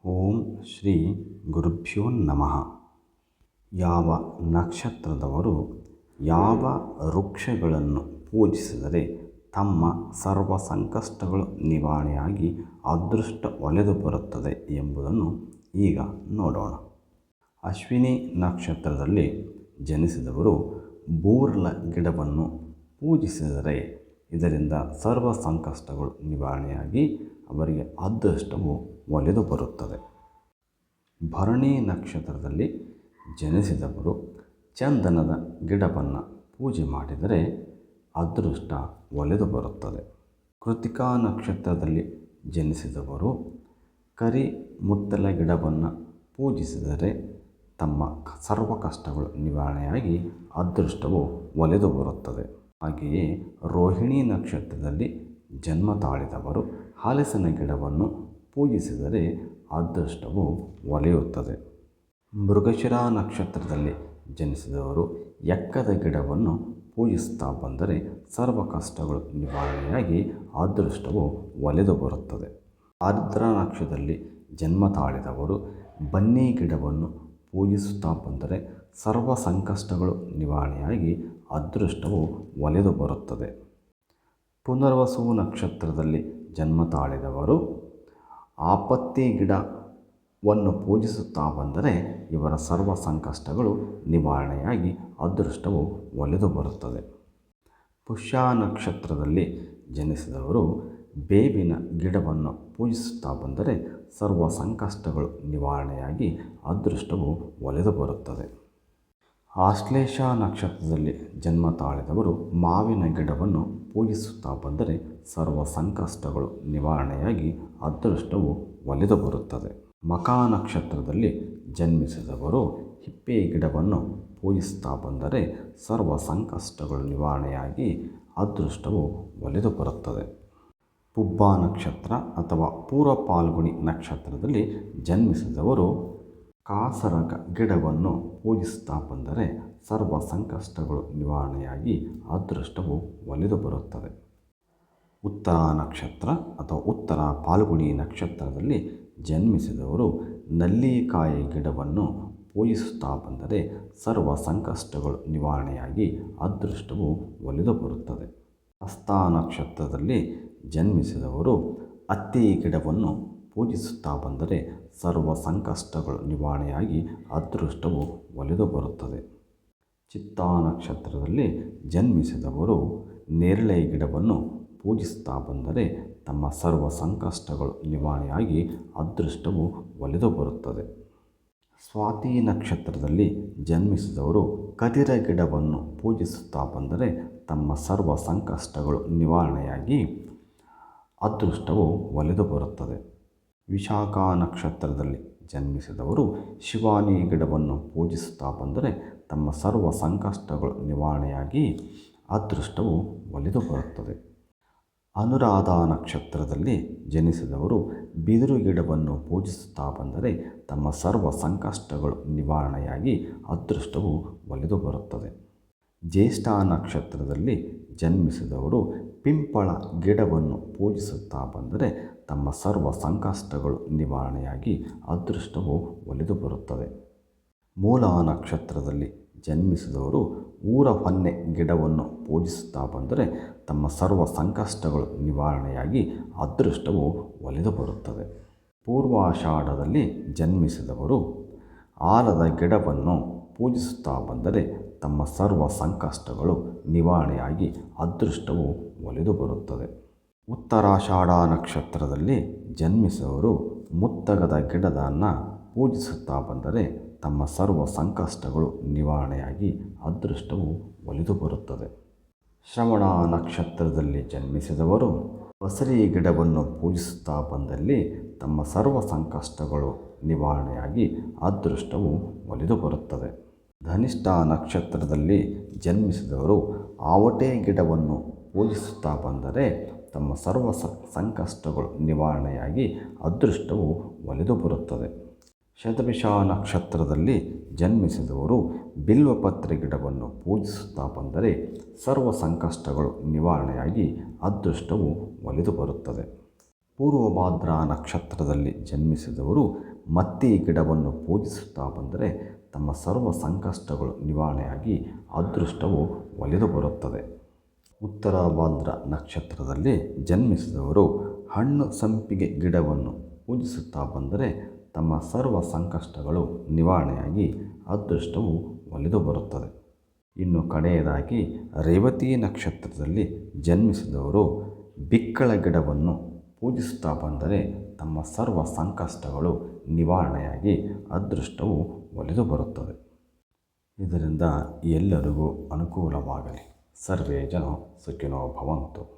ಓಂ ಶ್ರೀ ಗುರುಭ್ಯೋ ನಮಃ. ಯಾವ ನಕ್ಷತ್ರದವರು ಯಾವ ವೃಕ್ಷಗಳನ್ನು ಪೂಜಿಸಿದರೆ ತಮ್ಮ ಸರ್ವ ಸಂಕಷ್ಟಗಳು ನಿವಾರಣೆಯಾಗಿ ಅದೃಷ್ಟ ಒಲಿದು ಬರುತ್ತದೆ ಎಂಬುದನ್ನು ಈಗ ನೋಡೋಣ. ಅಶ್ವಿನಿ ನಕ್ಷತ್ರದಲ್ಲಿ ಜನಿಸಿದವರು ಬೂರ್ಲ ಗಿಡವನ್ನು ಪೂಜಿಸಿದರೆ ಇದರಿಂದ ಸರ್ವ ಸಂಕಷ್ಟಗಳು ನಿವಾರಣೆಯಾಗಿ ಅವರಿಗೆ ಅದೃಷ್ಟವು ಒಲಿದು ಬರುತ್ತದೆ. ಭರಣಿ ನಕ್ಷತ್ರದಲ್ಲಿ ಜನಿಸಿದವರು ಚಂದನದ ಗಿಡವನ್ನು ಪೂಜೆ ಮಾಡಿದರೆ ಅದೃಷ್ಟ ಒಲಿದು ಬರುತ್ತದೆ. ಕೃತಿಕಾ ನಕ್ಷತ್ರದಲ್ಲಿ ಜನಿಸಿದವರು ಕರಿ ಮುತ್ತಲ ಗಿಡವನ್ನು ಪೂಜಿಸಿದರೆ ತಮ್ಮ ಸರ್ವ ಕಷ್ಟಗಳು ನಿವಾರಣೆಯಾಗಿ ಅದೃಷ್ಟವು ಒಲಿದು ಬರುತ್ತದೆ. ಹಾಗೆಯೇ ರೋಹಿಣಿ ನಕ್ಷತ್ರದಲ್ಲಿ ಜನ್ಮ ತಾಳಿದವರು ಹಲಸಿನ ಗಿಡವನ್ನು ಪೂಜಿಸಿದರೆ ಅದೃಷ್ಟವು ಒಲಿಯುತ್ತದೆ. ಮೃಗಶಿರ ನಕ್ಷತ್ರದಲ್ಲಿ ಜನಿಸಿದವರು ಎಕ್ಕದ ಗಿಡವನ್ನು ಪೂಜಿಸ್ತಾ ಬಂದರೆ ಸರ್ವ ಕಷ್ಟಗಳು ನಿವಾರಣೆಯಾಗಿ ಅದೃಷ್ಟವು ಒಲಿದು ಬರುತ್ತದೆ. ಆರ್ದ್ರ ನಕ್ಷತ್ರದಲ್ಲಿ ಜನ್ಮ ತಾಳಿದವರು ಬನ್ನಿ ಗಿಡವನ್ನು ಪೂಜಿಸುತ್ತಾ ಬಂದರೆ ಸರ್ವ ಸಂಕಷ್ಟಗಳು ನಿವಾರಣೆಯಾಗಿ ಅದೃಷ್ಟವು ಒಲಿದು ಬರುತ್ತದೆ. ಪುನರ್ವಸು ನಕ್ಷತ್ರದಲ್ಲಿ ಜನ್ಮ ತಾಳಿದವರು ಆಪತ್ತಿ ಗಿಡವನ್ನು ಪೂಜಿಸುತ್ತಾ ಬಂದರೆ ಇವರ ಸರ್ವ ಸಂಕಷ್ಟಗಳು ನಿವಾರಣೆಯಾಗಿ ಅದೃಷ್ಟವು ಒಲಿದು ಬರುತ್ತದೆ. ಪುಷ್ಯ ನಕ್ಷತ್ರದಲ್ಲಿ ಜನಿಸಿದವರು ಬೇವಿನ ಗಿಡವನ್ನು ಪೂಜಿಸುತ್ತಾ ಬಂದರೆ ಸರ್ವ ಸಂಕಷ್ಟಗಳು ನಿವಾರಣೆಯಾಗಿ ಅದೃಷ್ಟವು ಒಲಿದು ಬರುತ್ತದೆ. ಆಶ್ಲೇಷ ನಕ್ಷತ್ರದಲ್ಲಿ ಜನ್ಮ ತಾಳಿದವರು ಮಾವಿನ ಗಿಡವನ್ನು ಪೂಜಿಸುತ್ತಾ ಬಂದರೆ ಸರ್ವ ಸಂಕಷ್ಟಗಳು ನಿವಾರಣೆಯಾಗಿ ಅದೃಷ್ಟವು ಒಲಿದು ಬರುತ್ತದೆ. ಮಖ ನಕ್ಷತ್ರದಲ್ಲಿ ಜನ್ಮಿಸಿದವರು ಹಿಪ್ಪೆ ಗಿಡವನ್ನು ಪೂಜಿಸುತ್ತಾ ಬಂದರೆ ಸರ್ವ ಸಂಕಷ್ಟಗಳು ನಿವಾರಣೆಯಾಗಿ ಅದೃಷ್ಟವು ಒಲಿದು ಬರುತ್ತದೆ. ಪುಬ್ಬ ನಕ್ಷತ್ರ ಅಥವಾ ಪೂರ್ವ ಪಾಲ್ಗುಣಿ ನಕ್ಷತ್ರದಲ್ಲಿ ಜನ್ಮಿಸಿದವರು ಕಾಸರಗ ಗಿಡವನ್ನು ಪೂಜಿಸುತ್ತಾ ಬಂದರೆ ಸರ್ವ ಸಂಕಷ್ಟಗಳು ನಿವಾರಣೆಯಾಗಿ ಅದೃಷ್ಟವು ಒಲಿದು ಬರುತ್ತದೆ. ಉತ್ತರ ನಕ್ಷತ್ರ ಅಥವಾ ಉತ್ತರ ಪಾಲ್ಗುಣಿ ನಕ್ಷತ್ರದಲ್ಲಿ ಜನ್ಮಿಸಿದವರು ನಲ್ಲಿಕಾಯಿ ಗಿಡವನ್ನು ಪೂಜಿಸುತ್ತಾ ಬಂದರೆ ಸರ್ವ ಸಂಕಷ್ಟಗಳು ನಿವಾರಣೆಯಾಗಿ ಅದೃಷ್ಟವು ಒಲಿದು ಬರುತ್ತದೆ. ಹಸ್ತ ನಕ್ಷತ್ರದಲ್ಲಿ ಜನ್ಮಿಸಿದವರು ಹತ್ತಿ ಗಿಡವನ್ನು ಪೂಜಿಸುತ್ತಾ ಬಂದರೆ ಸರ್ವ ಸಂಕಷ್ಟಗಳು ನಿವಾರಣೆಯಾಗಿ ಅದೃಷ್ಟವು ಒಲಿದು ಬರುತ್ತದೆ. ಚಿತ್ತ ನಕ್ಷತ್ರದಲ್ಲಿ ಜನ್ಮಿಸಿದವರು ನೇರಳೆ ಗಿಡವನ್ನು ಪೂಜಿಸುತ್ತಾ ಬಂದರೆ ತಮ್ಮ ಸರ್ವ ಸಂಕಷ್ಟಗಳು ನಿವಾರಣೆಯಾಗಿ ಅದೃಷ್ಟವು ಒಲಿದು ಬರುತ್ತದೆ. ಸ್ವಾತಿ ನಕ್ಷತ್ರದಲ್ಲಿ ಜನ್ಮಿಸಿದವರು ಕದಿರ ಗಿಡವನ್ನು ಪೂಜಿಸುತ್ತಾ ಬಂದರೆ ತಮ್ಮ ಸರ್ವ ಸಂಕಷ್ಟಗಳು ನಿವಾರಣೆಯಾಗಿ ಅದೃಷ್ಟವು ಒಲಿದು ಬರುತ್ತದೆ. ವಿಶಾಖ ನಕ್ಷತ್ರದಲ್ಲಿ ಜನ್ಮಿಸಿದವರು ಶಿವಾನಿ ಗಿಡವನ್ನು ಪೂಜಿಸುತ್ತಾ ಬಂದರೆ ತಮ್ಮ ಸರ್ವ ಸಂಕಷ್ಟಗಳು ನಿವಾರಣೆಯಾಗಿ ಅದೃಷ್ಟವು ಒಲಿದು ಬರುತ್ತದೆ. ಅನುರಾಧ ನಕ್ಷತ್ರದಲ್ಲಿ ಜನಿಸಿದವರು ಬಿದಿರು ಗಿಡವನ್ನು ಪೂಜಿಸುತ್ತಾ ಬಂದರೆ ತಮ್ಮ ಸರ್ವ ಸಂಕಷ್ಟಗಳು ನಿವಾರಣೆಯಾಗಿ ಅದೃಷ್ಟವು ಒಲಿದು ಬರುತ್ತದೆ. ಜ್ಯೇಷ್ಠ ನಕ್ಷತ್ರದಲ್ಲಿ ಜನ್ಮಿಸಿದವರು ಪಿಂಪಳ ಗಿಡವನ್ನು ಪೂಜಿಸುತ್ತಾ ಬಂದರೆ ತಮ್ಮ ಸರ್ವ ಸಂಕಷ್ಟಗಳು ನಿವಾರಣೆಯಾಗಿ ಅದೃಷ್ಟವು ಒಲಿದು ಬರುತ್ತದೆ. ಮೂಲ ನಕ್ಷತ್ರದಲ್ಲಿ ಜನ್ಮಿಸಿದವರು ಊರ ಹೊನ್ನೆ ಗಿಡವನ್ನು ಪೂಜಿಸುತ್ತಾ ಬಂದರೆ ತಮ್ಮ ಸರ್ವ ಸಂಕಷ್ಟಗಳು ನಿವಾರಣೆಯಾಗಿ ಅದೃಷ್ಟವು ಒಲಿದು ಬರುತ್ತದೆ. ಪೂರ್ವಾಷಾಢದಲ್ಲಿ ಜನ್ಮಿಸಿದವರು ಆಲದ ಗಿಡವನ್ನು ಪೂಜಿಸುತ್ತಾ ಬಂದರೆ ತಮ್ಮ ಸರ್ವ ಸಂಕಷ್ಟಗಳು ನಿವಾರಣೆಯಾಗಿ ಅದೃಷ್ಟವು ಒಲಿದು ಬರುತ್ತದೆ. ಉತ್ತರಾಷಾಢ ನಕ್ಷತ್ರದಲ್ಲಿ ಜನ್ಮಿಸಿದವರು ಮುತ್ತಗದ ಗಿಡವನ್ನು ಪೂಜಿಸುತ್ತಾ ಬಂದರೆ ತಮ್ಮ ಸರ್ವ ಸಂಕಷ್ಟಗಳು ನಿವಾರಣೆಯಾಗಿ ಅದೃಷ್ಟವು ಒಲಿದು ಬರುತ್ತದೆ. ಶ್ರವಣ ನಕ್ಷತ್ರದಲ್ಲಿ ಜನ್ಮಿಸಿದವರು ಬಸರಿ ಗಿಡವನ್ನು ಪೂಜಿಸುತ್ತಾ ಬಂದಲ್ಲಿ ತಮ್ಮ ಸರ್ವ ಸಂಕಷ್ಟಗಳು ನಿವಾರಣೆಯಾಗಿ ಅದೃಷ್ಟವು ಒಲಿದು ಬರುತ್ತದೆ. ಧನಿಷ್ಠ ನಕ್ಷತ್ರದಲ್ಲಿ ಜನ್ಮಿಸಿದವರು ಆವಟೆ ಗಿಡವನ್ನು ಪೂಜಿಸುತ್ತಾ ಬಂದರೆ ತಮ್ಮ ಸರ್ವ ಸಂಕಷ್ಟಗಳು ನಿವಾರಣೆಯಾಗಿ ಅದೃಷ್ಟವು ಒಲಿದು ಬರುತ್ತದೆ. ಶತಭಿಷ ನಕ್ಷತ್ರದಲ್ಲಿ ಜನ್ಮಿಸಿದವರು ಬಿಲ್ವಪತ್ರೆ ಗಿಡವನ್ನು ಪೂಜಿಸುತ್ತಾ ಬಂದರೆ ಸರ್ವ ಸಂಕಷ್ಟಗಳು ನಿವಾರಣೆಯಾಗಿ ಅದೃಷ್ಟವು ಒಲಿದು ಬರುತ್ತದೆ. ಪೂರ್ವಭಾದ್ರ ನಕ್ಷತ್ರದಲ್ಲಿ ಜನ್ಮಿಸಿದವರು ಮತ್ತಿ ಗಿಡವನ್ನು ಪೂಜಿಸುತ್ತಾ ಬಂದರೆ ತಮ್ಮ ಸರ್ವ ಸಂಕಷ್ಟಗಳು ನಿವಾರಣೆಯಾಗಿ ಅದೃಷ್ಟವು ಒಲಿದು ಬರುತ್ತದೆ. ಉತ್ತರ ಭಾದ್ರ ನಕ್ಷತ್ರದಲ್ಲಿ ಜನ್ಮಿಸಿದವರು ಹಣ್ಣು ಸಂಪಿಗೆ ಗಿಡವನ್ನು ಪೂಜಿಸುತ್ತಾ ಬಂದರೆ ತಮ್ಮ ಸರ್ವ ಸಂಕಷ್ಟಗಳು ನಿವಾರಣೆಯಾಗಿ ಅದೃಷ್ಟವು ಒಲಿದು ಬರುತ್ತದೆ. ಇನ್ನು ಕಡೆಯದಾಗಿ ರೇವತಿ ನಕ್ಷತ್ರದಲ್ಲಿ ಜನ್ಮಿಸಿದವರು ಬಿಕ್ಕಳ ಗಿಡವನ್ನು ಪೂಜಿಸುತ್ತಾ ಬಂದರೆ ತಮ್ಮ ಸರ್ವ ಸಂಕಷ್ಟಗಳು ನಿವಾರಣೆಯಾಗಿ ಅದೃಷ್ಟವು ಒಲಿದು ಬರುತ್ತದೆ. ಇದರಿಂದ ಎಲ್ಲರಿಗೂ ಅನುಕೂಲವಾಗಲಿ. ಸರ್ವೇ ಜನ ಸುಖಿನೋ ಭವಂತು.